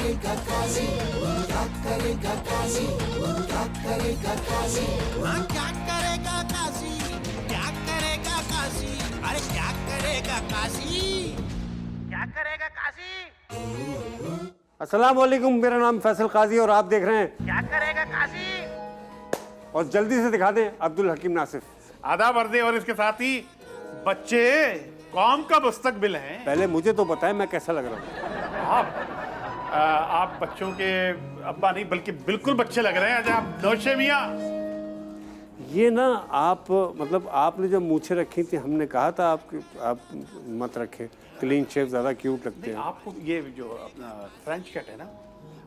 करेगा काजी, क्या करेगा काजी, क्या करेगा काजी, हाँ क्या करेगा काजी, क्या करेगा काजी, अरे क्या करेगा काजी, क्या करेगा काजी। अस्सलाम वालेकुम, मेरा नाम फैसल काजी और आप देख रहे हैं क्या करेगा काजी। और जल्दी से दिखा दें अब्दुल हकीम नासिफ। आदाब अर्ज़ और इसके साथ ही बच्चे कौम का मुस्तकबिल हैं। पहले मुझे तो बताएं मैं कैसा लग रहा हूँ। आप बच्चों के अब्बा नहीं बल्कि बिल्कुल बच्चे लग रहे हैं। आज आप नौशे मियाँ। ये ना आप मतलब आपने जब मूछें रखी थी हमने कहा था आप मत रखें, क्लीन शेव ज़्यादा क्यूट लगते हैं। आपको ये जो अपना फ्रेंच कट है ना,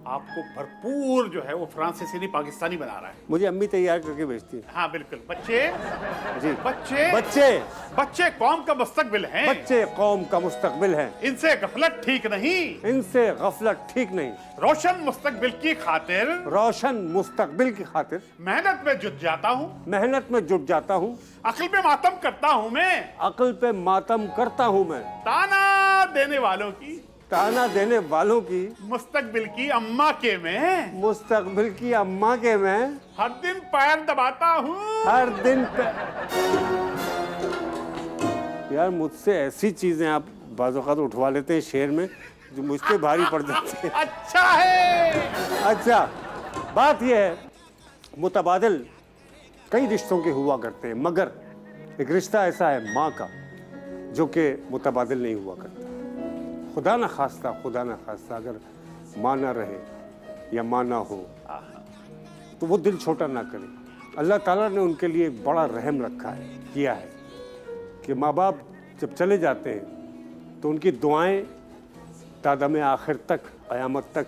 आपको भरपूर जो है वो फ्रांसीसी नहीं पाकिस्तानी बना रहा है। मुझे अम्मी तैयार करके भेजती है। हाँ बिल्कुल। बच्चे जी बच्चे बच्चे बच्चे कौम का मुस्तकबिल हैं। बच्चे कौम का मुस्तकबिल हैं। इनसे गफलत ठीक नहीं, इनसे गफलत ठीक नहीं। रोशन मुस्तकबिल की खातिर रोशन मुस्तकबिल की खातिर मेहनत में जुट जाता हूँ, मेहनत में जुट जाता हूँ, अक्ल पे मातम करता हूँ मैं, अक्ल पे मातम करता हूँ मैं, ताना देने वालों की, ताना देने वालों की, मुस्तकबिल की अम्मा के मैं, मुस्तकबिल की अम्मा के मैं हर दिन पैर दबाता हूँ। हर दिन पे। यार मुझसे ऐसी चीजें आप बाज़ औक़ात उठवा लेते हैं शेर में जो मुझ पे भारी पड़ जाती है। अच्छा है। अच्छा, बात यह है मुतबादिल कई रिश्तों के हुआ करते हैं, मगर एक रिश्ता ऐसा है माँ का जो कि मुतबादिल नहीं हुआ करता। खुदा न खास्ता अगर माँ ना रहे या माँ ना हो तो वो दिल छोटा ना करे। अल्लाह ताला ने उनके लिए बड़ा रहम रखा है, किया है कि माँ बाप जब चले जाते हैं तो उनकी दुआएं तादम आखिर तक, क़यामत तक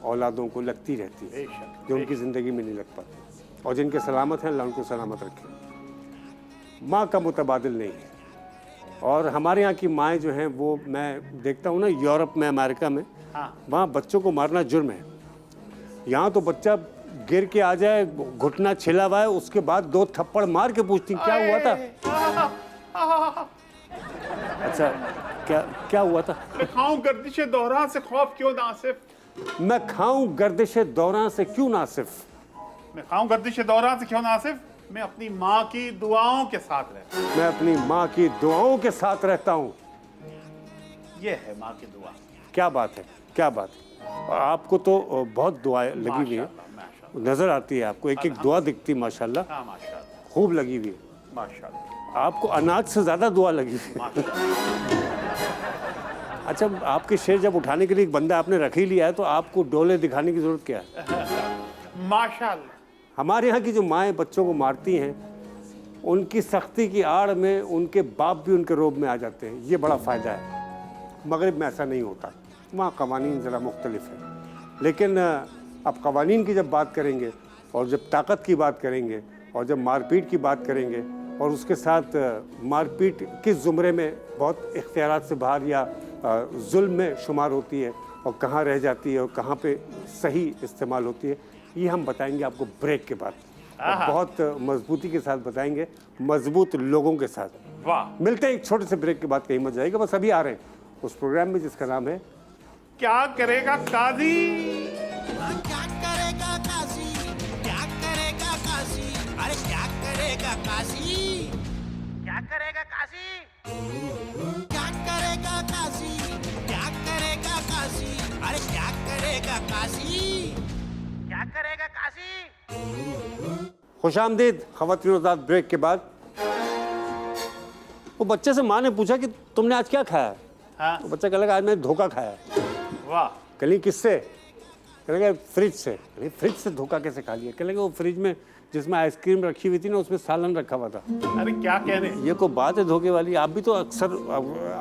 औलादों को लगती रहती है, जो उनकी ज़िंदगी में नहीं लग पाती। और जिनके सलामत हैं अल्लाह उनको सलामत रखे। माँ का मुतबादिल नहीं है। और हमारे यहाँ की माएँ जो हैं वो मैं देखता हूँ ना, यूरोप में, अमेरिका में, वहाँ बच्चों को मारना जुर्म है। यहाँ तो बच्चा गिर के आ जाए, घुटना छिला हुआ है, उसके बाद 2 थप्पड़ मार के पूछती क्या हुआ था। अच्छा क्या हुआ था। मैं खाऊं गर्दिश दौरान से खौफ क्यों नासिफ, मैं खाऊं गर्दिश दौरान से क्यों नासिफ, मैं खाऊं गर्दिश दौरान से क्यों नासिफ, मैं अपनी माँ की दुआओं के साथ रहता हूँ। मैं अपनी माँ की दुआओं के साथ रहता हूँ। ये है माँ की दुआ। क्या बात है, क्या बात है। और आपको तो बहुत दुआएं लगी हुई है, नजर आती है आपको, एक एक दुआ दिखती है माशाल्लाह। हाँ माशाल्लाह, खूब लगी हुई है माशाल्लाह। आपको, अनाज से ज्यादा दुआ लगी हुई है। अच्छा, आपके शेर जब उठाने के लिए एक बंदा आपने रख ही लिया है तो आपको डोले दिखाने की जरूरत क्या है। माशाल्लाह। हमारे यहाँ की जो माएँ बच्चों को मारती हैं उनकी सख्ती की आड़ में उनके बाप भी उनके रोब में आ जाते हैं, ये बड़ा फ़ायदा है। मगरिब में ऐसा नहीं होता, वहाँ कवानीन ज़रा मुख्तलिफ है। लेकिन अब कवानीन की जब बात करेंगे और जब ताकत की बात करेंगे और जब मारपीट की बात करेंगे और उसके साथ मारपीट किस ज़ुमरे में बहुत इख्तियारात से बाहर या जुल्म में शुमार होती है और कहाँ रह जाती है और कहाँ पे सही इस्तेमाल होती है, ये हम बताएंगे आपको ब्रेक के बाद। और बहुत मजबूती के साथ बताएंगे, मजबूत लोगों के साथ। वाह। मिलते हैं एक छोटे से ब्रेक के बाद, कहीं मत जाएगा। बस अभी आ रहे हैं उस प्रोग्राम में जिसका नाम है क्या करेगा काजी। क्या करेगा काजी, क्या करेगा काजी, अरे क्या करेगा काजी, क्या करेगा काजी, क्या करेगा काजी, क्या करेगा काजी, अरे क्या करेगा काजी, क्या करेगा काजी। खुशामदीद ख़वातीन हज़रात। ब्रेक के बाद वो बच्चे से माँ ने पूछा कि तुमने आज क्या खाया। हाँ। तो बच्चा कहने लगा आज मैंने धोखा खाया। वाह। कहली किससे। कहने लगा फ्रिज से। फ्रिज से धोखा कैसे खा लिया। कहने लगा वो फ्रिज में जिसमें आइसक्रीम रखी हुई थी ना उसमें सालन रखा हुआ था। अरे क्या कह रहे, ये कोई बात है धोखे वाली। आप भी तो अक्सर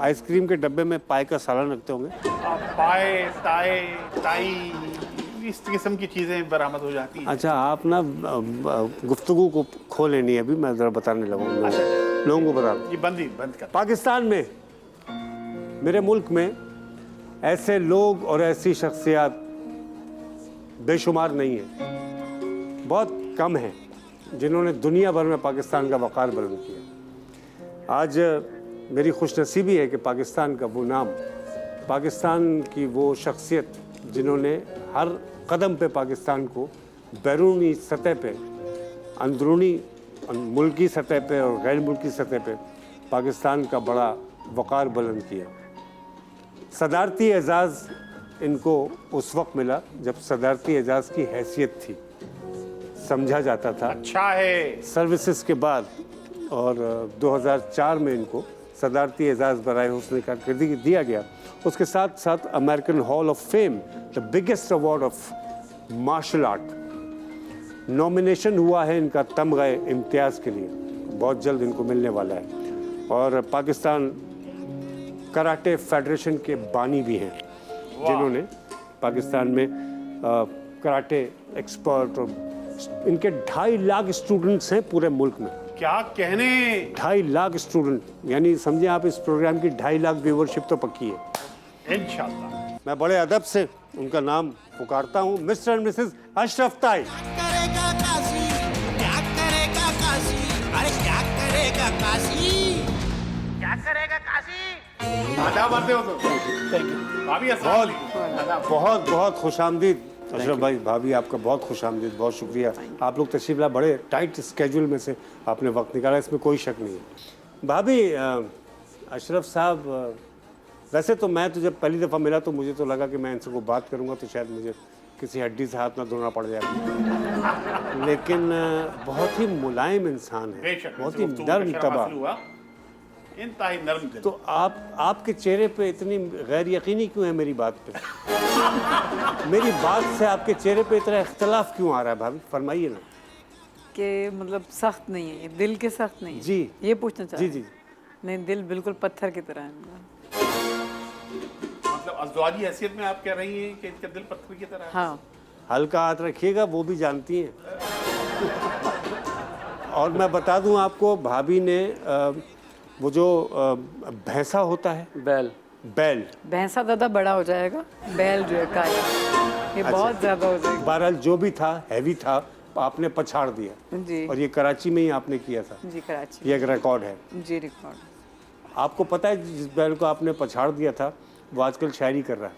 आइसक्रीम के डब्बे में पाए का सालन रखते होंगे। पाए ताए ताई इस किस्म की चीज़ें बरामद हो जाती हैं। अच्छा, आप ना गुफ्तगू को खो लेनी है अभी, मैं ज़रा बताने लगूँ लोगों को बता। ये बंद कर। पाकिस्तान में, मेरे मुल्क में ऐसे लोग और ऐसी शख्सियत बेशुमार नहीं है, बहुत कम हैं जिन्होंने दुनिया भर में पाकिस्तान का वक़ार बुलंद किया। आज मेरी खुशनसीबी है कि पाकिस्तान का वो नाम, पाकिस्तान की वो शख्सियत जिन्होंने हर कदम पे पाकिस्तान को बैरूनी सतह पे, अंदरूनी मुल्की सतह पे और गैर मुल्की सतह पे पाकिस्तान का बड़ा वक़ार बुलंद किया। सदारती एजाज़ इनको उस वक्त मिला जब सदारती एजाज़ की हैसियत थी, समझा जाता था अच्छा है। सर्विसेज के बाद, और 2004 में इनको सदारती एजाज़ बराए हुस्न कारकर्दगी दिया गया। उसके साथ साथ American Hall of Fame, the biggest award of martial art, nomination हुआ है इनका तमगा इम्तियाज़ के लिए, बहुत जल्द इनको मिलने वाला है। और पाकिस्तान कराटे फेडरेशन के बानी भी हैं, जिन्होंने पाकिस्तान में कराटे एक्सपर्ट, और इनके 2.5 लाख स्टूडेंट्स हैं पूरे मुल्क में। क्या कहने। 2.5 लाख स्टूडेंट, यानी समझे आप इस प्रोग्राम की 2.5 लाख व्यूवरशिप तो पक्की है इंशाल्लाह। मैं बड़े अदब से उनका नाम पुकारता हूँ, मिस्टर एंड मिसेस अशरफ ताई। करेगा काशी, क्या करेगा काशी, अरे क्या करेगा काशी, क्या करेगा काशी। आदाब आते हो तो। थैंक यू भाभी। अस्सलाम वालेकुम। आदाब। बहुत बहुत खुशामदीद अशरफ भाई, भाभी आपका बहुत खुशामदीद, बहुत शुक्रिया। आप लोग तशरीफ ला, बड़े टाइट स्केड्यूल में से आपने वक्त निकाला, इसमें कोई शक नहीं है। भाभी, अशरफ साहब, वैसे तो मैं तो जब पहली दफ़ा मिला तो मुझे तो लगा कि मैं इनसे को बात करूंगा तो शायद मुझे किसी हड्डी से हाथ ना धोना पड़ जाएगा, लेकिन बहुत ही मुलायम इंसान है, बेशक बहुत ही नर्म तबा। इंतहाई नर्म दिल। तो आपके चेहरे पे इतनी गैर यकीनी क्यों है मेरी बात पे? मेरी बात से आपके चेहरे पे इतना इख्तलाफ क्यों आ रहा है भाभी? फरमाइए ना। कि मतलब सख्त नहीं है, ये दिल के सख्त नहीं है जी, ये पूछना चाह जी रहे जी। हैं। नहीं, दिल बिल्कुल पत्थर की तरह है। मतलब अज़वाजी हैसियत में आप कह रही हैं कि इनका दिल पत्थर की तरह है। हाँ, हल्का हाथ रखिएगा, वो भी जानती हैं। और मैं बता दूं आपको, भाभी ने वो जो भैंसा होता है, बैल बैल, भैंसा ज़्यादा बड़ा हो जाएगा, बैल जो है काया, ये बहुत ज़्यादा हो जाएगा। बहरहाल जो भी था, हैवी था, आपने पछाड़ दिया। जी और ये कराची में ही आपने किया था, जी, कराची ये एक रिकॉर्ड है। जी, रिकॉर्ड। आपको पता है जिस बैल को आपने पछाड़ दिया था वो आजकल शायरी कर रहा है।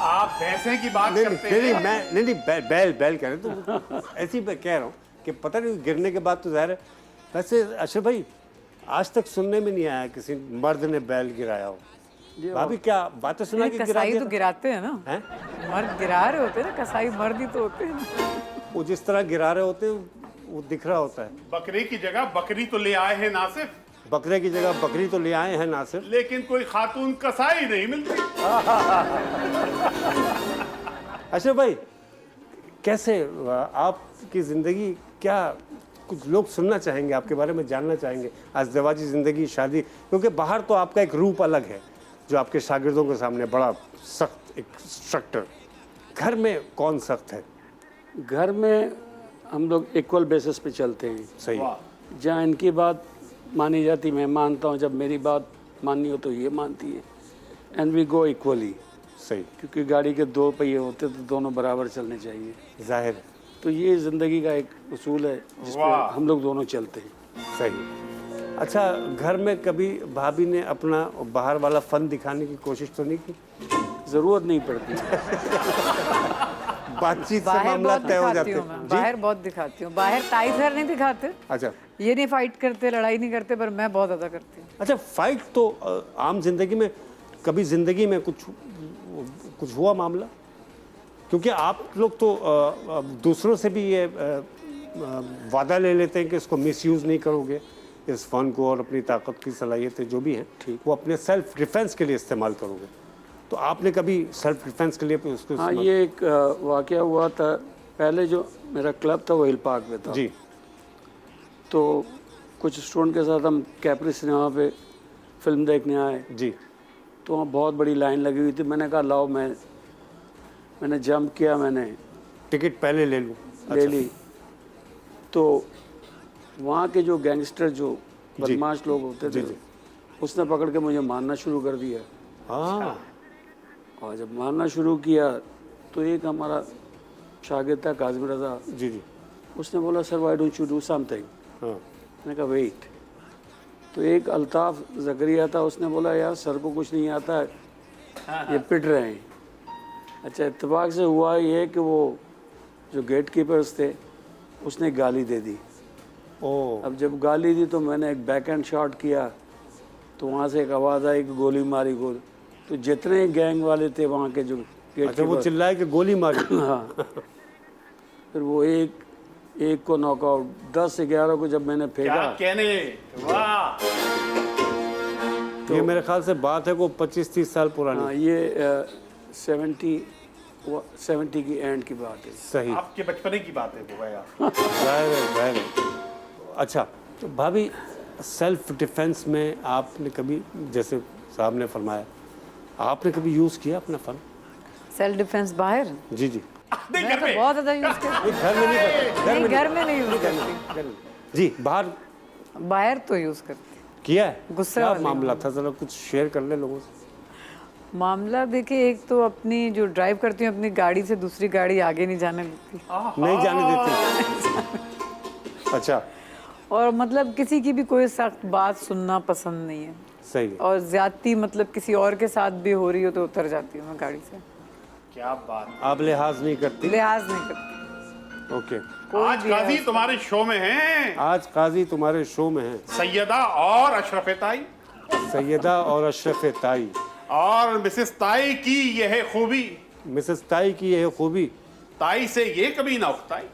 आप भैंसे की बात नहीं करते नहीं हैं। मैं नहीं बैल बैल कह रहे, तो ऐसी मैं कह रहा हूँ कि पता नहीं गिरने के बाद तो ज़ाहिर है। वैसे अशरफ भाई, आज तक सुनने में नहीं आया किसी मर्द ने बैल गिराया हो। भाभी क्या बातें सुना कि गिरा कसाई दिया तो था? गिराते हैं ना, हैं? मर्द गिरा रहे होते हैं ना, कसाई मर्द ही तो होते हैं। वो जिस तरह गिरा रहे होते हैं वो दिख रहा होता है। बकरे की जगह बकरी तो ले आए हैं नासिफ, बकरे की जगह बकरी तो ले आए हैं नासिर। लेकिन कोई खातून कसाई नहीं मिलती। अशरफ भाई, कैसे आपकी ज़िंदगी, क्या कुछ लोग सुनना चाहेंगे आपके बारे में, जानना चाहेंगे अज़दवाजी ज़िंदगी, शादी, क्योंकि बाहर तो आपका एक रूप अलग है जो आपके शागिर्दों के सामने बड़ा सख्त एक स्ट्रक्चर, घर में कौन सख्त है? घर में हम लोग इक्वल बेसिस पे चलते हैं। सही। जहाँ इनकी बात मानी जाती मैं मानता हूँ, जब मेरी बात माननी हो तो ये मानती है, एंड वी गो इक्वली। सही। क्योंकि गाड़ी के 2 पहिए होते तो दोनों बराबर चलने चाहिए। जाहिर है। तो ये ज़िंदगी का एक उसूल है जिस पे हम लोग दोनों चलते हैं। सही। अच्छा, घर में कभी भाभी ने अपना बाहर वाला फन दिखाने की कोशिश तो नहीं की? ज़रूरत नहीं पड़ती। बातचीत से बाहर मामला बहुत तय हो दिखाती जाते हूँ मैं, हैं। बाहर बहुत दिखाती हूँ। बाहर टाइगर नहीं दिखाते, अच्छा ये नहीं फाइट करते, लड़ाई नहीं करते, पर मैं बहुत ज़्यादा करती हूँ। अच्छा, फाइट तो आम जिंदगी में, कभी जिंदगी में कुछ हुआ मामला? क्योंकि आप लोग तो दूसरों से भी ये वादा ले लेते हैं कि इसको मिसयूज़ नहीं करोगे, इस फ़न को, और अपनी ताकत की सलाहियतें जो भी हैं वो अपने सेल्फ डिफेंस के लिए इस्तेमाल करोगे। तो आपने कभी सेल्फ डिफेंस के लिए उसको हाँ, ये एक वाक़या हुआ था। पहले जो मेरा क्लब था वो हिल पार्क में था जी। तो कुछ स्टूडेंट के साथ हम कैप्री सिनेमा पे फिल्म देखने आए। जी। तो वहाँ बहुत बड़ी लाइन लगी हुई थी। मैंने कहा लाओ, मैंने जंप किया, मैंने टिकट पहले ले लूँ। ले ली। तो वहाँ के जो गैंगस्टर, जो बदमाश लोग होते थे, उसने पकड़ के मुझे मारना शुरू कर दिया। हाँ। और जब मारना शुरू किया तो एक हमारा शागिर्द था काज़िम रज़ा, जी जी। उसने बोला sir why don't you do something. हाँ। मैंने कहा वेट। तो एक अल्ताफ़ ज़करिया था, उसने बोला यार सर को कुछ नहीं आता है, ये पिट रहे हैं। अच्छा, इत्तेफाक से हुआ ये कि वो जो गेट कीपर्स थे उसने गाली दे दी। ओ अब जब गाली दी तो मैंने एक बैक हैंड शॉट किया तो वहाँ से एक आवाज़ आई कि गोली मारी गोली। तो जितने गैंग वाले थे वहाँ के जो गेट अच्छा, वो कीपर, चिल्लाए कि गोली मारी। हाँ, फिर वो एक को नॉकआउट, 10-11 को जब मैंने क्या फेंका। कहने, वाह। ये मेरे ख्याल से बात है को 25-30 साल पुरानी। हाँ, ये 70 की एंड की बात है। सही, आपके बचपने की बात है वो भैया। जाहिर है, जाहिर है। अच्छा, तो भाभी सेल्फ डिफेंस में आपने कभी, जैसे साहब ने फरमाया, आपने कभी यूज़ किया अपना फन? सेल्फ डिफेंस बाहर जी जी। नहीं, मैं घर तो में। बहुत ज़्यादा यूज़ करती नहीं, घर में नहीं करते, नहीं, घर में नहीं यूज़ करती, घर में। जी, बाहर बाहर तो यूज़ करती। किया है? गुस्से क्या वाली मामला था, जरा कुछ शेयर कर ले लोगों से। मामला देखिए, एक तो अपनी जो ड्राइव करती हूँ अपनी गाड़ी से दूसरी गाड़ी आगे नहीं जाने देती, नहीं जाने देते। अच्छा, और मतलब किसी की भी कोई सख्त बात सुनना पसंद नहीं है, सही है। और ज्यादती मतलब किसी और के साथ भी हो रही हो तो उतर जाती हूँ मैं गाड़ी से, क्या बात। आप लिहाज नहीं करती? लिहाज नहीं करती। ओके। आज काजी तुम्हारे शो में हैं, आज काजी तुम्हारे शो में है सैयदा और अशरफ ताई, सैयदा और अशरफ ताई, और मिसेस ताई की यह है खूबी, मिसेस ताई की यह खूबी, ताई से ये कभी ना उगताई।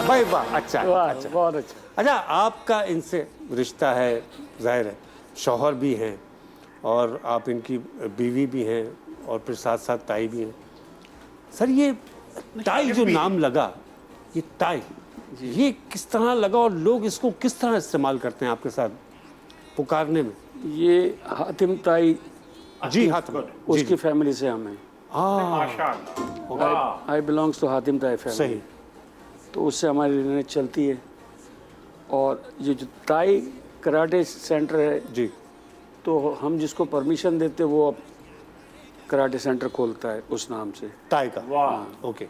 भाई वाह, अच्छा वाह, अच्छा बहुत अच्छा। अच्छा। आपका इनसे रिश्ता है, जाहिर है, शौहर भी हैं और आप इनकी बीवी भी हैं और फिर साथ साथ ताई भी हैं। सर, ये ताई जो नाम लगा, ये ताई, ये किस तरह लगा और लोग इसको किस तरह इस्तेमाल करते हैं आपके साथ पुकारने में? ये हातिम ताई, जी हाँ, उसकी फैमिली से हम हैं। माशाअल्लाह, वाह। आई बिलोंग्स टू हातिम ताई फैमिली। सही। तो उससे हमारी रिलेशन चलती है। और ये जो ताई कराटे सेंटर है, जी, तो हम जिसको परमिशन देते वो अब कराटे सेंटर खोलता है उस नाम से। ताई का, वाह। ओके,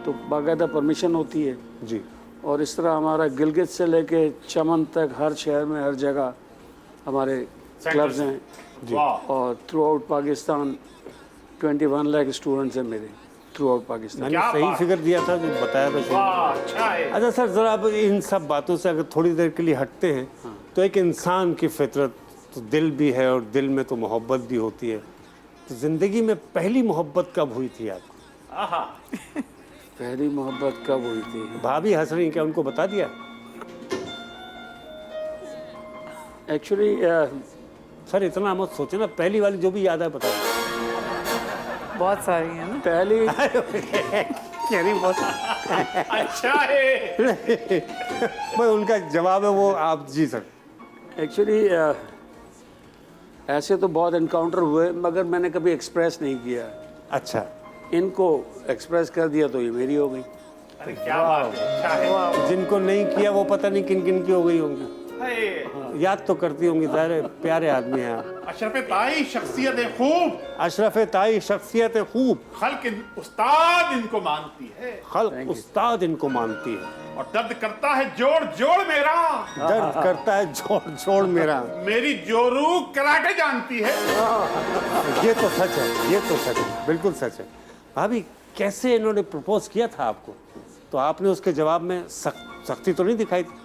तो बाकायदा परमिशन होती है। जी। और इस तरह हमारा गिलगित से लेके चमन तक हर शहर में हर जगह हमारे क्लब्स हैं। वाह। और through out Pakistan 21 lakh students हैं मेरे थ्रू आउट पाकिस्तान। मैंने क्या सही बात। फिगर दिया था जो बताया था शुरू में। वाह, अच्छा है। अच्छा सर, ज़रा अब इन सब बातों से अगर थोड़ी देर के लिए हटते हैं, तो एक इंसान की फितरत तो दिल भी है और दिल में तो मोहब्बत भी होती है। तो ज़िंदगी में पहली मोहब्बत कब हुई थी आपको? आहा। पहली मोहब्बत कब हुई थी? भाभी हंस रही, क्या उनको बता दिया? एक्चुअली सर इतना मत सोचे ना, पहली वाली जो भी याद है बता दो। बहुत सारी है ना। पहली कह रही बहुत अच्छा है। मैं उनका जवाब है वो आप। जी सर। एक्चुअली ऐसे तो बहुत एनकाउंटर हुए मगर मैंने कभी एक्सप्रेस नहीं किया। अच्छा, इनको एक्सप्रेस कर दिया तो ये मेरी हो गई। अरे क्या बात है, अच्छा है। जिनको नहीं किया वो पता नहीं किन किन की हो गई होंगी। है। याद तो करती होंगी, ज़ाहिर है, प्यारे आदमी हैं आप। अशरफ ताई शख्सियत खूब, अशरफ ताई शख्सियत खूब, खल्क उस्ताद इनको मानती है, खल्क उस्ताद इनको मानती है, और दर्द करता है जोड़ जोड़ मेरा, दर्द करता है जोड़ जोड़ मेरा। मेरी जोरू कराटे जानती है। ये तो सच है, ये तो सच है, बिल्कुल सच है। भाभी कैसे इन्होंने प्रपोज किया था आपको, तो आपने उसके जवाब में सख्ती तो नहीं दिखाई थी?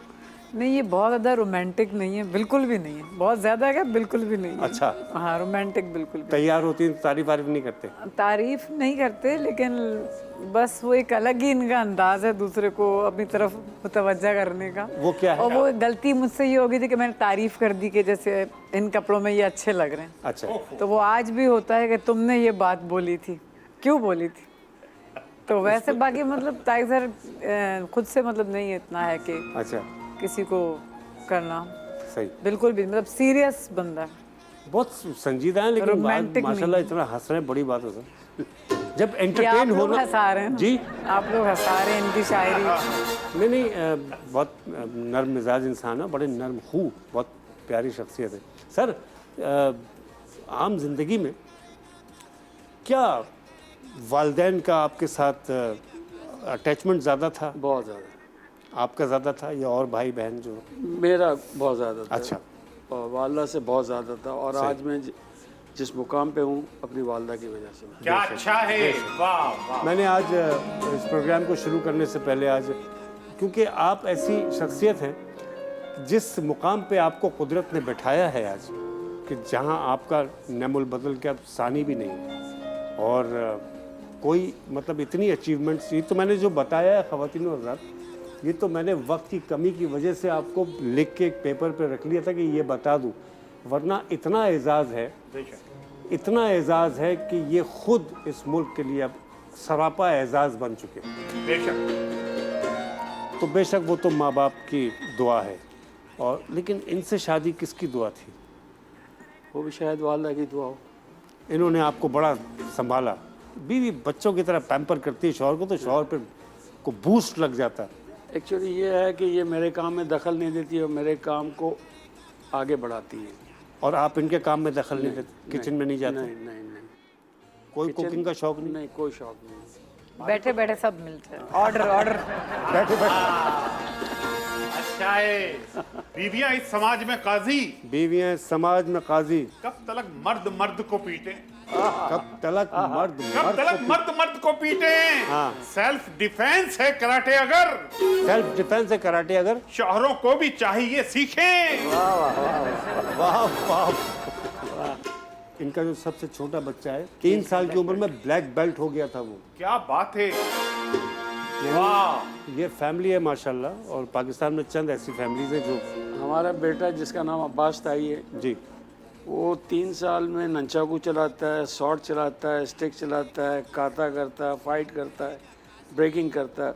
नहीं, ये बहुत ज़्यादा रोमांटिक नहीं है, बिल्कुल भी नहीं है। बहुत ज़्यादा क्या, बिल्कुल भी नहीं है। अच्छा, हाँ, रोमांटिक बिल्कुल भी। तैयार होती हैं, तारीफ वारीफ नहीं करते? तारीफ नहीं करते, लेकिन बस वो एक अलग ही इनका अंदाज है दूसरे को अपनी तरफ मुतवज्जा करने का। वो क्या है? और वो गलती मुझसे ये हो गई थी कि मैंने तारीफ कर दी कि जैसे इन कपड़ों में ये अच्छे लग रहे हैं। अच्छा, तो वो आज भी होता है कि तुमने ये बात बोली थी, क्यों बोली थी? तो वैसे बाकी मतलब ताई सर खुद से मतलब नहीं है, इतना है कि अच्छा, किसी को करना सही। बिल्कुल भी मतलब सीरियस बंदा है। बहुत संजीदा है, लेकिन रोमांटिक माशाल्लाह नहीं। इतना हंस रहे हैं, बड़ी बात है सर। जब कि आप एंटरटेन लोग होना। हंसा रहे हैं ना? जी, आप लोग हंसा रहे हैं इनकी शायरी। नहीं, बहुत नर्म मिजाज इंसान है, बड़े नर्म खूब, बहुत प्यारी शख्सियत है सर। आम जिंदगी में क्या वालिदैन का आपके साथ अटैचमेंट ज़्यादा था? बहुत ज़्यादा। आपका ज़्यादा था या और भाई बहन जो? मेरा बहुत ज़्यादा था। अच्छा, और वाला से बहुत ज़्यादा था। और आज मैं जिस मुकाम पे हूँ अपनी वालदा की वजह से। क्या अच्छा है, वाह वाह। मैंने आज इस प्रोग्राम को शुरू करने से पहले आज, क्योंकि आप ऐसी शख्सियत हैं जिस मुकाम पे आपको कुदरत ने बैठाया है आज, कि जहां आपका नमुल बदल के अब सानी भी नहीं है, और कोई मतलब इतनी अचीवमेंट्स, ये तो मैंने जो बताया है ख़वातीन और हज़रात, ये तो मैंने वक्त की कमी की वजह से आपको लिख के एक पेपर पे रख लिया था कि ये बता दूं, वरना इतना एजाज़ है, इतना एजाज़ है कि ये खुद इस मुल्क के लिए अब सरापा एजाज़ बन चुके हैं। बेशक। तो बेशक वो तो माँ बाप की दुआ है, और लेकिन इनसे शादी किसकी दुआ थी? वो भी शायद वालदा की दुआ हो। इन्होंने आपको बड़ा संभाला, बीवी बच्चों की तरह पैम्पर करती है शौहर को, तो शौहर पर को बूस्ट लग जाता है। एक्चुअली ये है कि ये मेरे काम में दखल नहीं देती और मेरे काम को आगे बढ़ाती है। और आप इनके काम में दखल नहीं देते, किचन में नहीं जाते? नहीं नहीं नहीं, कोई कुकिंग का शौक नहीं? नहीं कोई शौक नहीं। बैठे बैठे सब मिलते हैं, ऑर्डर ऑर्डर। बैठे बैठे अच्छा है। बीवियां इस समाज में काजी, बीवियां समाज में काजी, कब तलक मर्द मर्द को पीटे, कब तलक मर्द कब तलक मर्द मर्द को पीटे। हाँ। सेल्फ डिफेंस है कराटे, अगर सेल्फ डिफेंस है कराटे अगर। शौहरों को भी चाहिए सीखें। वाह वाह, इनका जो सबसे छोटा बच्चा है 3 साल की उम्र में ब्लैक बेल्ट हो गया था वो। क्या बात है, वाह। ये फैमिली है माशाल्लाह, और पाकिस्तान में चंद ऐसी फैमिलीज हैं जो। हमारा बेटा जिसका नाम अब्बास ताई है जी, वो 3 साल में नंचाकू चलाता है, शॉट चलाता है, स्टिक चलाता है, काता करता है, फाइट करता है, ब्रेकिंग करता है,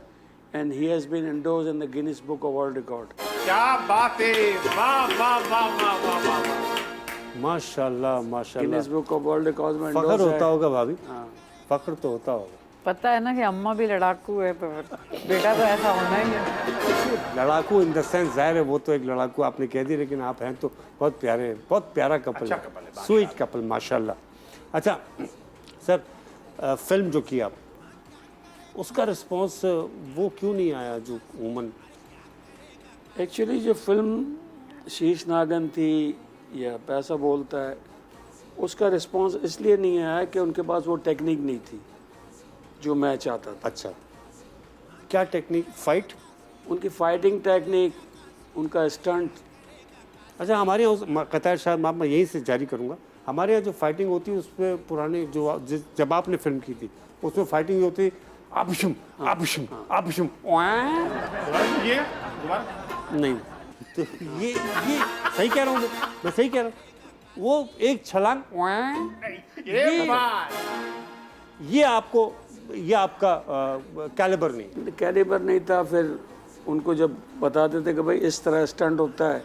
and he has been endorsed in the Guinness book of world record. क्या बात है, वाह वाह वाह वाह वाह वाह। माशाल्लाह माशाल्लाह, Guinness book of world record में फख्र endorsed होता है। होगा भाभी, हाँ। फख्र तो होता होगा। पता है ना कि अम्मा भी लड़ाकू है, पर बेटा तो ऐसा होना ही है। लड़ाकू इन द सेंस, जाहिर है वो तो एक लड़ाकू आपने कह दी, लेकिन आप हैं तो बहुत प्यारे, बहुत प्यारा कपल अच्छा है, कपल है, स्वीट कपल माशाल्लाह। अच्छा सर, फिल्म जो की आप, उसका रिस्पॉन्स वो क्यों नहीं आया जो उमन? एक्चुअली जो फिल्म शीश नागन थी या पैसा बोलता है, उसका रिस्पांस इसलिए नहीं आया कि उनके पास वो टेक्निक नहीं थी जो मैं चाहता था। अच्छा, क्या टेक्निक? फाइट? उनकी फाइटिंग टेक्निक, उनका स्टंट। अच्छा, हमारे यहाँ कतार शायद मैं यहीं से जारी करूँगा, हमारे यहाँ जो फाइटिंग होती है उसमें पुराने जो जब आपने फिल्म की थी उसमें फाइटिंग होती है आबशुम आबशुम आबशुम, ये दोबारा। नहीं तो ये सही कह रहा हूँ मैं सही कह रहा हूँ, वो एक छलांग, ये बात, ये आपका कैलिबर नहीं। कैलिबर नहीं था। फिर उनको जब बताते थे कि भाई इस तरह स्टंट होता है,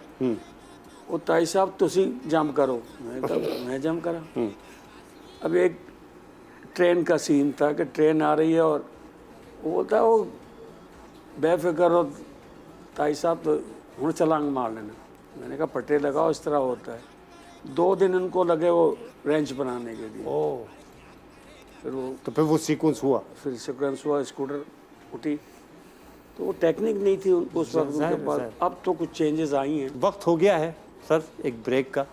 वो ताई साहब तुसी जंप करो, मैं जंप करा। अब एक ट्रेन का सीन था कि ट्रेन आ रही है और वो बोलता है वो बेफिक्र हो ताई साहब, तो हूँ छलांग मार लेना। मैंने कहा पट्टे लगाओ, इस तरह होता है। 2 दिन उनको लगे वो रेंच बनाने के लिए। ओह, फिर वो सीक्वेंस हुआ, फिर सीक्वेंस हुआ, स्कूटर उठी, तो वो टेक्निक नहीं थी उस वक्त उनके पास। अब तो कुछ चेंजेस आई हैं। वक्त हो गया है सर एक ब्रेक का,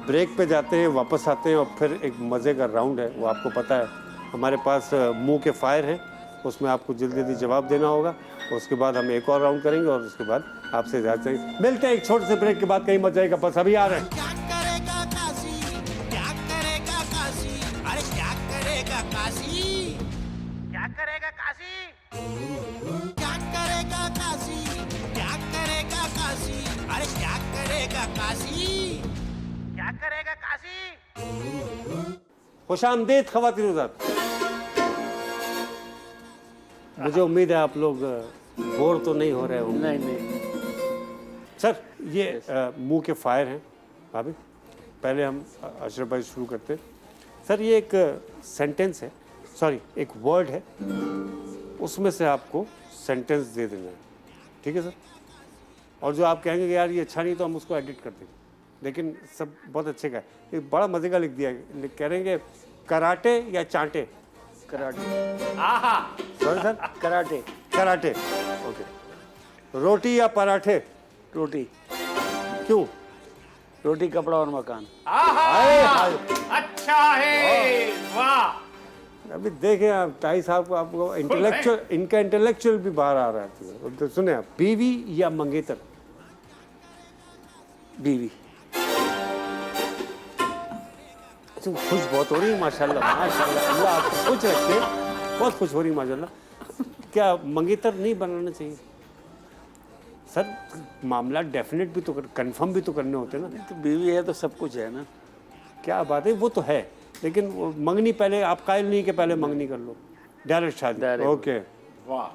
ब्रेक पे जाते हैं, वापस आते हैं, और फिर एक मज़े का राउंड है, वो आपको पता है हमारे पास मुंह के फायर है, उसमें आपको जल्दी जल्दी जवाब देना होगा। उसके बाद हम एक और राउंड करेंगे और उसके बाद आपसे इजाज़त चाहिए। मिलते हैं एक छोटे से ब्रेक के बाद, कहीं मत जाएगा, बस अभी आ रहे हैं। क्या करेगा काशी, क्या करेगा काशी, अरे क्या करेगा काशी, क्या करेगा काशी, क्या करेगा काशी, क्या करेगा काशी, अरे क्या करेगा काशी, क्या करेगा काशी। खुशामदीद ख़वातीन हज़रात, मुझे उम्मीद है आप लोग बोर तो नहीं हो रहे होंगे। नहीं सर, ये मुंह के फायर हैं भाभी। पहले हम अशरफ भाई शुरू करते हैं। सर, ये एक सेंटेंस है, सॉरी एक वर्ड है, उसमें से आपको सेंटेंस दे देना है, ठीक है सर? और जो आप कहेंगे कि यार ये अच्छा नहीं, तो हम उसको एडिट कर देंगे, लेकिन सब बहुत अच्छे का है। ये बड़ा मज़े का लिख दिया है, कह रहे हैं कराटे या चांटे? कराटे। आहा, sorry sir, karate. Karate, okay. रोटी या पराठे? रोटी। क्यों? रोटी कपड़ा और मकान। आहा, अच्छा है, वाह। अभी देखें आप ताई साहब को, आपको इंटेलेक्चुअल, इनका इंटेलेक्चुअल भी बाहर आ रहा है। तो सुने आप, बीवी या मंगेतर? बीवी। तुम खुश बहुत हो रही है माशाल्लाह, माशाल्लाह, अल्लाह आपको खुश रखे, बहुत खुश हो रही है माशाल्लाह। क्या मंगेतर नहीं बनाना चाहिए सर? मामला डेफिनेट भी तो कंफर्म भी तो करने होते हैं ना। तो बीवी है तो सब कुछ है ना। क्या बात है, वो तो है, लेकिन वो मंगनी पहले, आप कायल नहीं कि पहले मंगनी कर लो, डायरेक्ट शादी। Direct। ओके। वाह।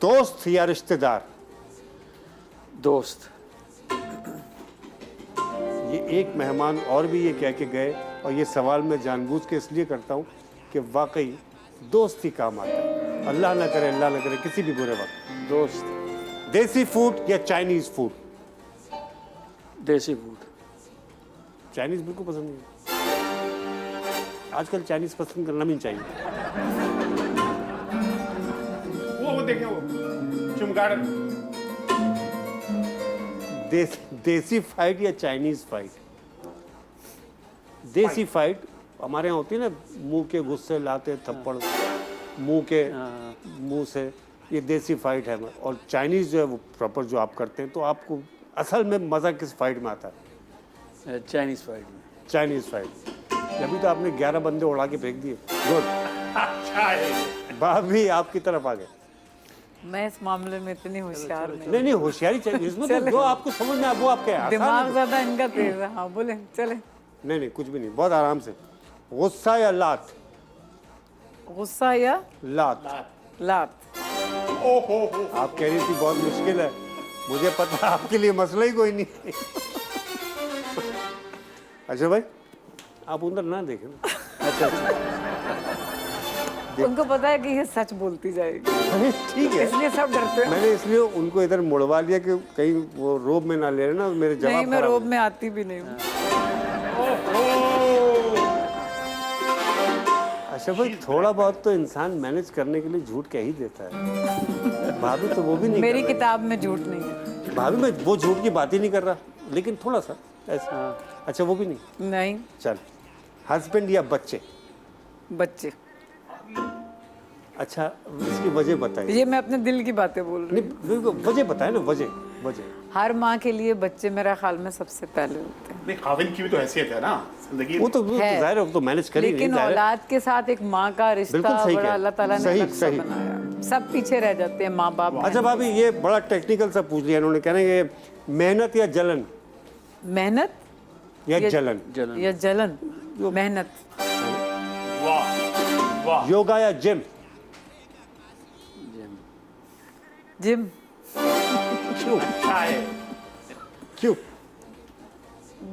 दोस्त या रिश्तेदार? दोस्त। ये एक मेहमान और भी ये कह के गए, और ये सवाल मैं जानबूझ के इसलिए करता हूँ कि वाकई दोस्त ही काम आता है। अल्लाह ना करे, अल्लाह ना करे किसी भी बुरे वक्त। दोस्त। देसी फूड या चाइनीज फूड? देसी फूड। चाइनीज बिल्कुल पसंद नहीं। आजकल चाइनीज पसंद करना भी नहीं चाहिए। वो देखें, वो चमगादड़। देसी फाइट या चाइनीज फाइट? देसी फाइट हमारे यहाँ होती है ना, मुंह के गुस्से लाते थप्पड़, मुंह से, ये देसी फाइट है। और चाइनीज जो है वो प्रॉपर जो आप करते हैं, तो आपको असल में मज़ा किस फाइट में आता है? चाइनीज फाइट में। Chinese fight. अभी तो आपने 11 बंदे उड़ा के फेंक दिए। गुड। अच्छा है। भाभी आपकी तरफ आ गए। मैं इस मामले में इतनी होशियार नहीं। नहीं नहीं, होशियारी चाहिए इसमें, तो जो आपको समझ में आए वो आपके आसान दिमाग है। ज्यादा इनका तेज है। हाँ बोले, चले। नहीं नहीं, कुछ भी नहीं, बहुत आराम से। गुस्सा या लात? गुस्सा या लात। लात? ओहो, आप कह रही थी बहुत मुश्किल है, मुझे पता है आपके लिए मसला ही कोई नहीं। अच्छा भाई, आप उधर ना देखें ना। अच्छा अच्छा। उनको पता है कि ये सच बोलती जाएगी, अरे ठीक है, इसलिए सब डरते हैं। मैंने इसलिए उनको इधर मुड़वा लिया कि कहीं वो रोब में ना ले रहे ना, मेरे जवाब नहीं, मैं खराब रोब हो। में आती भी नहीं हूँ। अच्छा भाई, थोड़ा बहुत तो इंसान मैनेज करने के लिए झूठ कह ही देता है। भाभी तो वो भी नहीं मेरी कर रही। किताब में झूठ नहीं है। भाभी मैं वो झूठ की बात ही नहीं कर रहा, लेकिन थोड़ा सा ऐसा। अच्छा वो भी नहीं। नहीं। चल, हस्बैंड या बच्चे? बच्चे। अच्छा, इसकी वजह बताइए। ये मैं अपने दिल की बातें बोल रही हूँ। नहीं, वजह बताए ना, वजह। हर माँ के लिए बच्चे मेरा ख्याल में सबसे पहले होते हैं। नहीं, खाविन की भी तो हैसियत है ना जिंदगी वो में। तो है। जाहिर है, वो तो मैनेज कर ही नहीं, लेकिन जाहिर है। औलाद के साथ एक माँ का रिश्ता बिल्कुल सही बड़ा कह। अल्लाह ताला ने सही, अलग सा सही। बनाया। सब पीछे रह जाते हैं माँ बाप। अच्छा भाभी, ये बड़ा टेक्निकल सा पूछ लिया इन्होंने, कह रहे हैं कि मेहनत या जलन? मेहनत या ये- जलन? या जलन? मेहनत। वाह वाह। योगा या जिम? जिम। क्यों? अच्छा है। क्यों?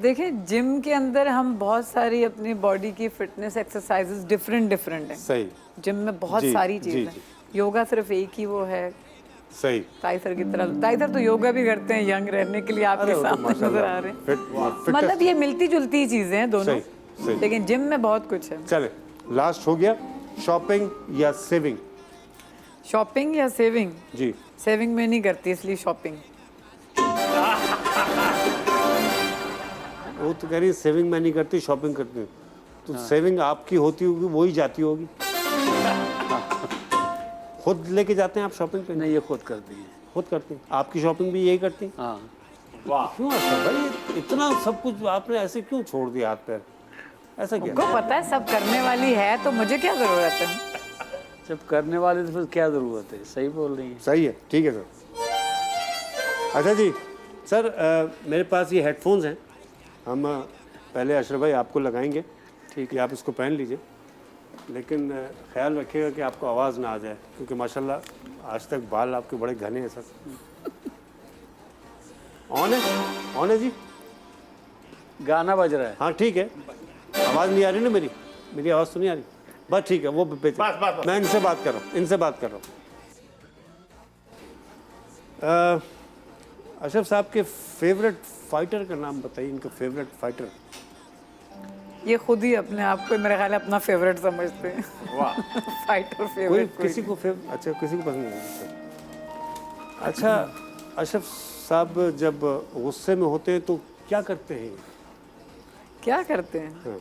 देखें, जिम के अंदर हम बहुत सारी अपनी बॉडी की फिटनेस एक्सरसाइजेस डिफरेंट हैं। सही। जिम में बहुत जी, सारी जी, चीजें। जी। योगा सिर्फ एक ही वो है। सही। ताई सर की तरह, ताई सर तो योगा भी करते हैं यंग रहने के लिए, आपके अरे वो तो सामने नजर माशाल्लाह, आ रहे हैं। फिट मतलब ये मिलती जुलती चीजें हैं दोनों। सही, सही। लेकिन जिम में बहुत कुछ है। चले, लास्ट हो गया, शॉपिंग या सेविंग? शॉपिंग या सेविंग? जी। सेविंग में नहीं करती, इसलिए शॉपिंग। वो तो कह रही है सेविंग मैं नहीं करती, शॉपिंग करती हूँ। तो सेविंग आपकी होती होगी, वो ही जाती होगी। खुद लेके जाते हैं आप शॉपिंग पे? नहीं, ये खुद करती है। खुद करती हैं। आपकी शॉपिंग भी यही करती हैं? हाँ। वाह। क्यों ऐसा भाई, इतना सब कुछ आपने ऐसे क्यों छोड़ दिया हाथ पैर? ऐसा क्या? उनको पता है सब करने वाली है, तो मुझे क्या जरूरत है? जब करने वाले तो फिर क्या ज़रूरत है? सही बोल रही है। सही है, ठीक है सर। अच्छा जी सर, मेरे पास ये हेडफोन्स हैं, हम पहले अशरफ भाई आपको लगाएंगे, ठीक है? आप इसको पहन लीजिए, लेकिन ख्याल रखिएगा कि आपको आवाज़ ना आ जाए, क्योंकि माशाल्लाह आज तक बाल आपके बड़े घने हैं सर। ऑन है जी? गाना बज रहा है। हाँ ठीक है। आवाज़ नहीं आ रही ना मेरी आवाज़ तो नहीं आ रही? बस ठीक है, वो बस। मैं इनसे बात कर रहा हूँ, अशरफ साहब के फेवरेट फाइटर का नाम बताइए, इनका फेवरेट फाइटर। ये खुद ही अपने आप को मेरे ख्याल है अपना फेवरेट समझते हैं। वाह। फाइटर कोई फेवरेट किसी को अच्छा, किसी को पसंद नहीं है। अच्छा अशरफ साहब जब गुस्से में होते हैं तो क्या करते हैं? क्या करते हैं? हाँ,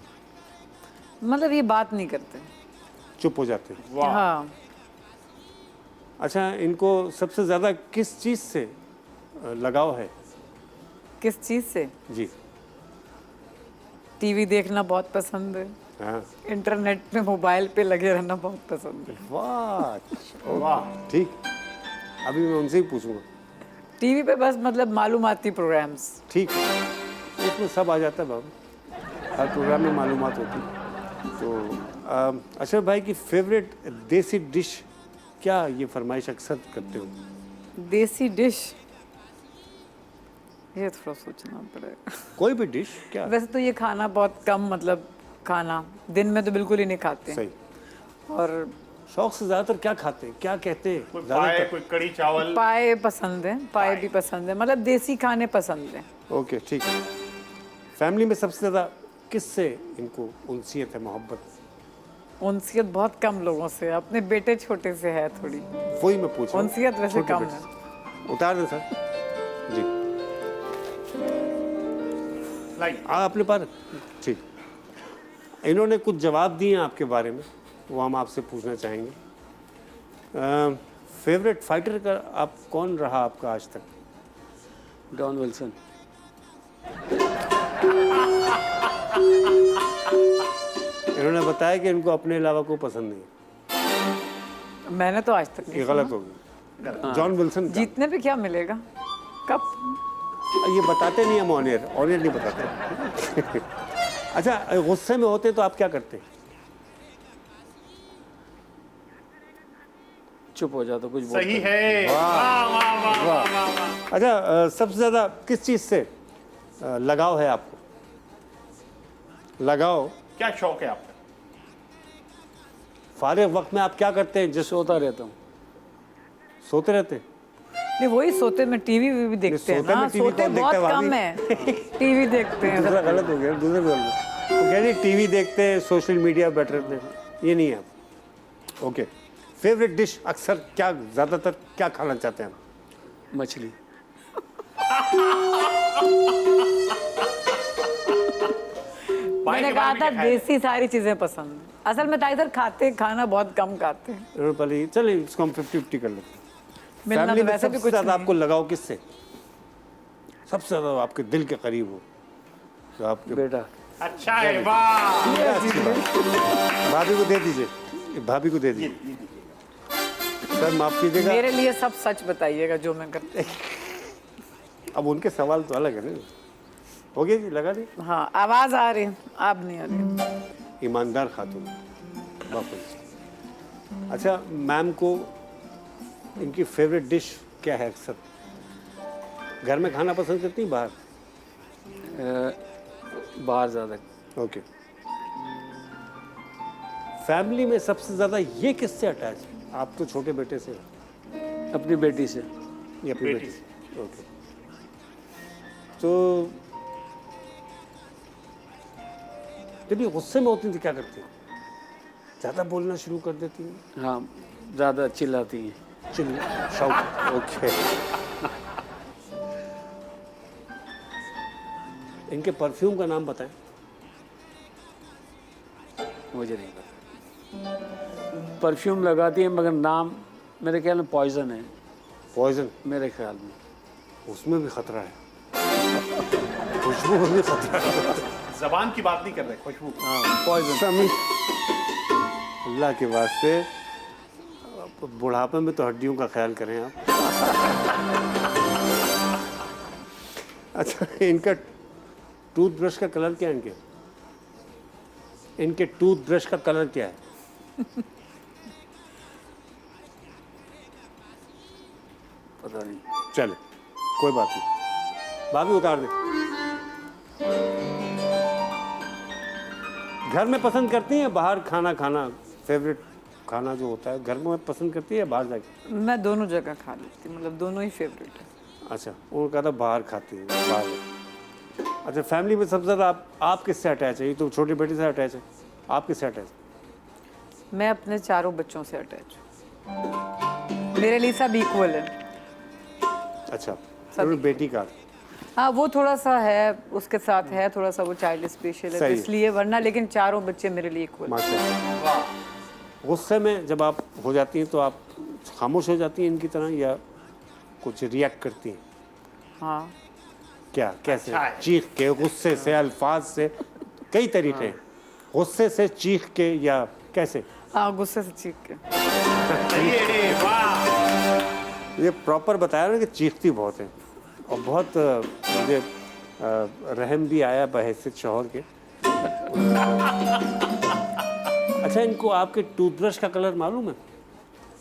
मतलब ये बात नहीं करते। चुप हो जाते हैं। वाह हाँ, अच्छा, इनको सबसे ज़्यादा किस चीज़ से लगाव है? किस चीज़ से? जी। टीवी देखना बहुत पसंद है, हाँ, इंटरनेट पे मोबाइल पे लगे रहना बहुत पसंद है। वाह, वाह ठीक। अभी मैं उनसे ही पूछूंगा। टीवी पे बस मतलब मालूमाती प्रोग्राम्स। ठीक है, उसमें सब आ जाता है बाबू, हर प्रोग्राम में मालूमात होती है। तो अशरफ भाई की फेवरेट देसी डिश क्या, ये फरमाइश अक्सर करते हो? देसी डिश, ये थोड़ा सोचना पड़ेगा। कोई भी डिश क्या? वैसे तो ये खाना बहुत कम, मतलब खाना दिन में तो बिल्कुल ही नहीं खाते। सही। और शौक से ज़्यादातर क्या खाते हैं, क्या कहते हैं कोई पाए ज़्यादातर? कोई कड़ी चावल पाए पसंद है, पाए भी पसंद है, मतलब देसी खाने पसंद है। ओके, ठीक है। फैमिली में सबसे ज़्यादा किससे इनको उनसियत है, मोहब्बत? उनसियत बहुत कम लोगों से, अपने बेटे छोटे से है थोड़ी। वही मैं पूछ रहा हूँ। उनसियत वैसे छोटे कम बेटे है। से। उतार दें सर जी। लाइए अपने पास, ठीक। इन्होंने कुछ जवाब दिए हैं आपके बारे में, वो हम आपसे पूछना चाहेंगे। फेवरेट फाइटर का आप कौन रहा आपका आज तक? Don Wilson. इन्होंने बताया कि इनको अपने अलावा कोई पसंद नहीं। मैंने तो आज तक नहीं ये सुना। गलत हो गया। जॉन विल्सन का। जीतने पे क्या मिलेगा? कप। ये बताते नहीं हम, ऑनियर नहीं बताते। अच्छा, गुस्से में होते तो आप क्या करते हैं? चुप हो जाता, कुछ बोलता सही नहीं। है वाह वाह वाह वाह वाह वाह अच्छा, सबसे ज़्यादा किस चीज़ से लगाव है आपको? लगाव, क्या शौक है आपका फारिग वक्त में आप क्या करते हैं? जिस सोता रहता हूँ। सोते रहते हैं? नहीं, वही सोते में टीवी भी देखते हैं सोते में ना, टीवी सोते कौन बहुत देखता है कम भाभी? है। टीवी देखते हैं दूसरा सब। गलत हो गया, दूसरे बोल रहे। वो कह रही टीवी देखते हैं, सोशल मीडिया बैठ रहते हैं, ये नहीं है आप। ओके, फेवरेट डिश अक्सर क्या, ज़्यादातर क्या खाना चाहते हैं आप? मछली। भाई मैंने के कहा बारे में था क्या ख्याल है? देसी सारी चीजें पसंद हैं। असल में टाइगर खाते, खाना बहुत कम खाते हैं। इन्होंने पहले, चलिए इसको हम 50-50 कर लेते हैं। मिलना फैमिली तो में वैसे भी सबसे कुछ ज़्यादा नहीं। आपको लगाव किससे? सबसे ज़्यादा आपके दिल के करीब हो, तो आपके बेटा। अच्छा है वाह ये अच्छी बात। भाभी को दे दीजिए, ये भाभी को दे दीजिए। सर माफ कीजिएगा, मेरे लिए सब सच बताइएगा जो मैं करती अब उनके सवाल तो अलग है ना। हो गया जी, लगा दी। हूँ। हाँ, आवाज आ रही है, अब नहीं आ रही। ईमानदार खातून, वाकई। अच्छा, मैम को इनकी फेवरेट डिश क्या है? अक्सर घर में खाना पसंद करती हैं, बाहर? बाहर ज़्यादा। ओके। फैमिली में सबसे ज़्यादा ये किससे अटैच है? आप तो छोटे बेटे से हैं। अपनी बेटी से। ये अपनी बेटी बेटी से। ओके। तो जब ये गुस्से में होती थी क्या करती हैं? ज़्यादा बोलना शुरू कर देती हैं? हाँ, ज़्यादा चिल्लाती हैं। शौक। ओके। इनके परफ्यूम का नाम बताएं। मुझे नहीं पता। परफ्यूम लगाती है मगर नाम मेरे ख्याल में पॉइजन है, पॉइजन? मेरे ख्याल में। उसमें भी खतरा है, खुशबू में भी खतरा है। जबान की बात नहीं कर रहे, खुशबू हाँ, पॉइजन। समी, अल्लाह के वास्ते बुढ़ापे में तो हड्डियों का ख्याल करें आप। अच्छा, इनका टूथब्रश का कलर क्या है? इनके टूथब्रश का कलर क्या है? पता नहीं। चले, कोई बात नहीं, भाभी उतार दे। घर में पसंद करती हैं बाहर खाना खाना? फेवरेट खाना जो होता है घर में पसंद करती है बाहर जाके? मैं दोनों जगह खा लेती हूँ, मतलब दोनों ही फेवरेट है। अच्छा, उन्होंने कहा था बाहर खाती है, बाहर। अच्छा, फैमिली में सबसे ज़्यादा आप किससे अटैच है? ये तो छोटे बेटे से अटैच है, आप किससे अटैच है? मैं अपने चारों बच्चों से अटैच हूँ। मेरे लिए सब इक्वल है। अच्छा, सा अपनी बेटी का हाँ वो थोड़ा सा है उसके साथ है, थोड़ा सा वो चाइल्ड स्पेशल है तो सही। इसलिए, वरना लेकिन चारों बच्चे मेरे लिए इक्वल। माशाल्लाह। गुस्से में जब आप हो जाती हैं तो आप खामोश हो जाती हैं इनकी तरह, या कुछ रिएक्ट करती हैं? हाँ क्या कैसे? अच्छा है। चीख के, गुस्से से, अल्फाज से, कई तरीके हैं। गुस्से से, चीख के, या कैसे? हाँ गुस्से से चीख के। ये वाह, ये प्रॉपर बताया ना कि चीखती बहुत है, और बहुत मुझे रहम भी आया बहैसियत शौहर के। अच्छा, इनको आपके टूथब्रश का कलर मालूम है?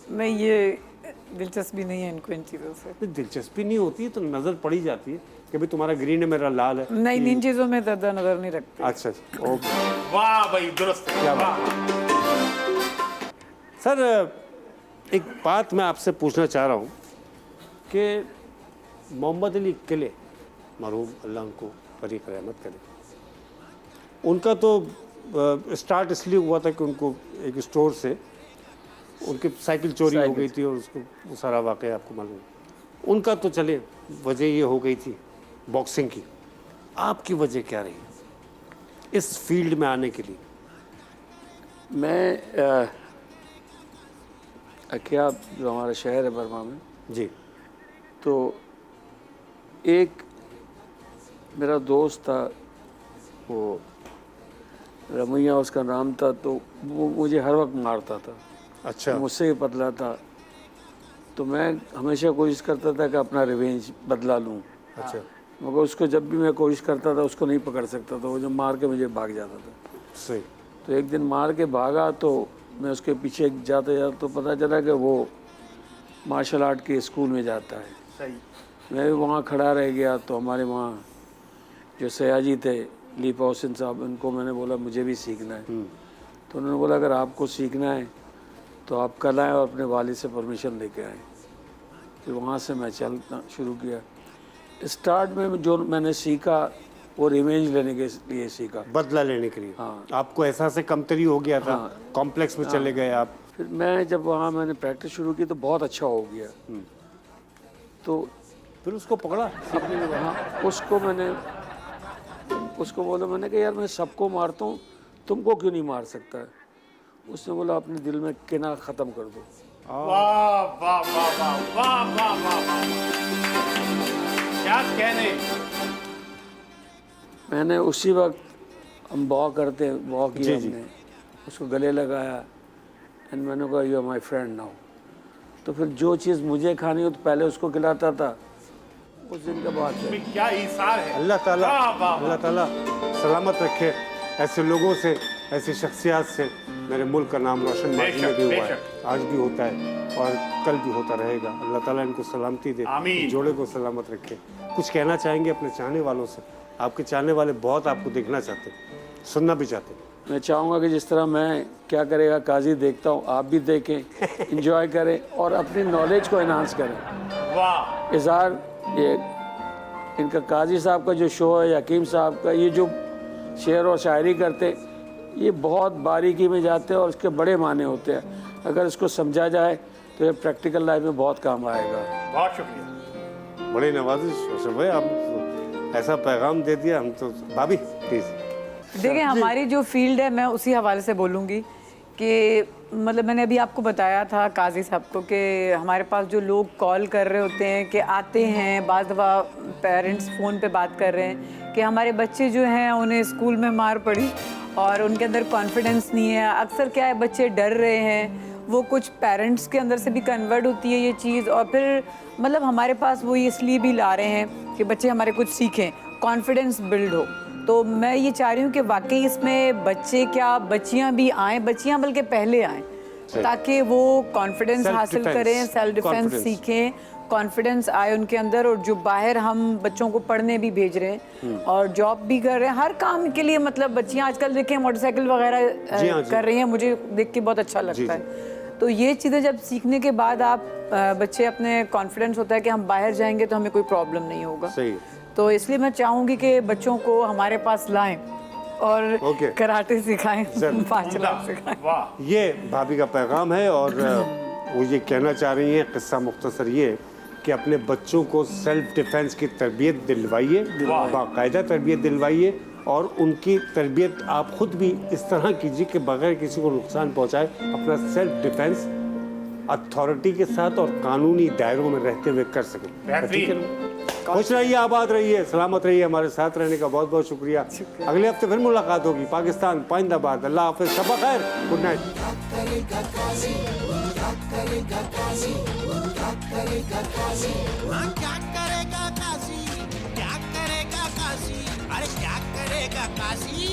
मैं ये दिलचस्पी नहीं है इनको इन चीज़ों से। तो दिलचस्पी नहीं होती है तो नज़र पड़ी जाती है कि भाई तुम्हारा ग्रीन है, मेरा लाल है। नहीं इन चीज़ों में ज़्यादा नज़र नहीं रखते। अच्छा, ओके। वाह भाई, दुरुस्त है, क्या वाह। सर, एक बात मैं आपसे पूछना चाह रहा हूँ कि मोहम्मद अली किले, मरहूम, अल्लाह उनको बरीक रहमत करे, उनका तो स्टार्ट इसलिए हुआ था कि उनको एक स्टोर से उनकी साइकिल चोरी हो गई थी और उसको वो सारा वाक़या आपको मालूम है। उनका तो चले वजह ये हो गई थी बॉक्सिंग की, आपकी वजह क्या रही इस फील्ड में आने के लिए? मैं अकिया जो हमारा शहर है बर्मा में, जी, तो एक मेरा दोस्त था, वो रमैया उसका नाम था, तो वो मुझे हर वक्त मारता था। अच्छा, मुझसे ही पतला था, तो मैं हमेशा कोशिश करता था कि अपना रिवेंज बदला लूं। अच्छा, मगर उसको जब भी मैं कोशिश करता था उसको नहीं पकड़ सकता था, वो जो मार के मुझे भाग जाता था। सही। तो एक दिन मार के भागा तो मैं उसके पीछे जाते जाते तो पता चला कि वो मार्शल आर्ट के स्कूल में जाता है। सही। मैं भी वहाँ खड़ा रह गया, तो हमारे वहाँ जो सयाजी थे लीपा हुसैन साहब, उनको मैंने बोला मुझे भी सीखना है। तो उन्होंने बोला अगर आपको सीखना है तो आप कल आएँ और अपने वालिद से परमिशन लेके आएँ। फिर वहाँ से मैं चलना शुरू किया। स्टार्ट में जो मैंने सीखा वो रिवेंज लेने के लिए सीखा। बदला लेने के लिए। हाँ। आपको एहसास कमतरी हो गया था, हाँ। कॉम्प्लेक्स में चले गए आप। फिर मैं जब वहाँ मैंने प्रैक्टिस शुरू की तो बहुत अच्छा हो गया। तो फिर उसको पकड़ा। हाँ, उसको बोला मैंने कि यार मैं सबको मारता हूँ, तुमको क्यों नहीं मार सकता है? उसने बोला अपने दिल में किना ख़त्म कर दो। वाह वाह वाह वाह वाह वाह वाह वाह, क्या कहने। मैंने उसी वक्त हम बॉ किया जी, जी। हमने, उसको गले लगाया एंड मैंने कहा you are my friend now. तो फिर जो चीज़ मुझे खानी हो तो पहले उसको खिलाता था। उस दिन के बाद से इसमें क्या ईसार है। अल्लाह ताला, वाह, वाह, वाह। अल्लाह ताला सलामत रखे ऐसे लोगों से, ऐसी शख्सियत से। मेरे मुल्क का नाम रोशन माजी में भी हुआ है, आज भी होता है और कल भी होता रहेगा। अल्लाह ताला इनको सलामती दे, आमीन। जोड़े को सलामत रखे। कुछ कहना चाहेंगे अपने चाहने वालों से? आपके चाहने वाले बहुत आपको देखना चाहते, सुनना भी चाहते। मैं चाहूँगा कि जिस तरह मैं क्या करेगा काजी देखता हूँ, आप भी देखें, इंजॉय करें और अपनी नॉलेज को इन्हांस करें। वाह, इज़हार ये इनका काजी साहब का जो शो है, हकीम साहब का, ये जो शेर और शायरी करते, ये बहुत बारीकी में जाते हैं और इसके बड़े माने होते हैं। अगर इसको समझा जाए तो ये प्रैक्टिकल लाइफ में बहुत काम आएगा। बहुत शुक्रिया। बड़ी नवाजिश रोशन भाई, आप ऐसा पैगाम दे दिया। हम तो भाभी प्लीज़। देखिए हमारी जो फील्ड है, मैं उसी हवाले से बोलूँगी कि मतलब मैंने अभी आपको बताया था काजी साहब को कि हमारे पास जो लोग कॉल कर रहे होते हैं कि आते हैं, बाज़ दफ़ा पेरेंट्स फ़ोन पे बात कर रहे हैं कि हमारे बच्चे जो हैं उन्हें स्कूल में मार पड़ी और उनके अंदर कॉन्फिडेंस नहीं है। अक्सर क्या है, बच्चे डर रहे हैं, वो कुछ पेरेंट्स के अंदर से भी कन्वर्ट होती है ये चीज़, और फिर मतलब हमारे पास वो इसलिए भी ला रहे हैं कि बच्चे हमारे कुछ सीखें, कॉन्फिडेंस बिल्ड हो। तो मैं ये चाह रही हूँ कि वाकई इसमें बच्चे क्या बच्चियाँ भी आएँ, बच्चियाँ बल्कि पहले आएँ, ताकि वो कॉन्फिडेंस हासिल करें, सेल्फ डिफेंस सीखें, कॉन्फिडेंस आए उनके अंदर। और जो बाहर हम बच्चों को पढ़ने भी भेज रहे हैं और जॉब भी कर रहे हैं, हर काम के लिए, मतलब बच्चियाँ आजकल देखें मोटरसाइकिल वगैरह कर रही हैं, मुझे देख के बहुत अच्छा लगता है। तो ये चीज़ें जब सीखने के बाद आप बच्चे अपने कॉन्फिडेंस होता है कि हम बाहर जाएंगे तो हमें कोई प्रॉब्लम नहीं होगा। सही। तो इसलिए मैं चाहूँगी कि बच्चों को हमारे पास लाएं और कराटे सिखाएं, मार्शल आर्ट सिखाएं। वाह, ये भाभी का पैगाम है और वो ये कहना चाह रही हैं, किस्सा मुख्तसर ये कि अपने बच्चों को सेल्फ डिफेंस की तरबियत दिलवाइए, बाकायदा तरबियत दिलवाइए, और उनकी तरबियत आप खुद भी इस तरह कीजिए कि बगैर किसी को नुकसान पहुंचाए अपना सेल्फ डिफेंस अथॉरिटी के साथ और कानूनी दायरों में रहते हुए कर सकें। ठीक है ना? खुश रहिए, आबाद रहिए, सलामत रहिए। हमारे साथ रहने का बहुत बहुत शुक्रिया। अगले हफ्ते फिर मुलाकात होगी। पाकिस्तान पाइंदाबाद। अल्लाह हाफिज, शब खैर, गुड नाइट। करेगा काजी, करेगा काजी, करेगा काजी। हाँ, क्या करेगा काजी, क्या करेगा काजी, अरे क्या करेगा काजी।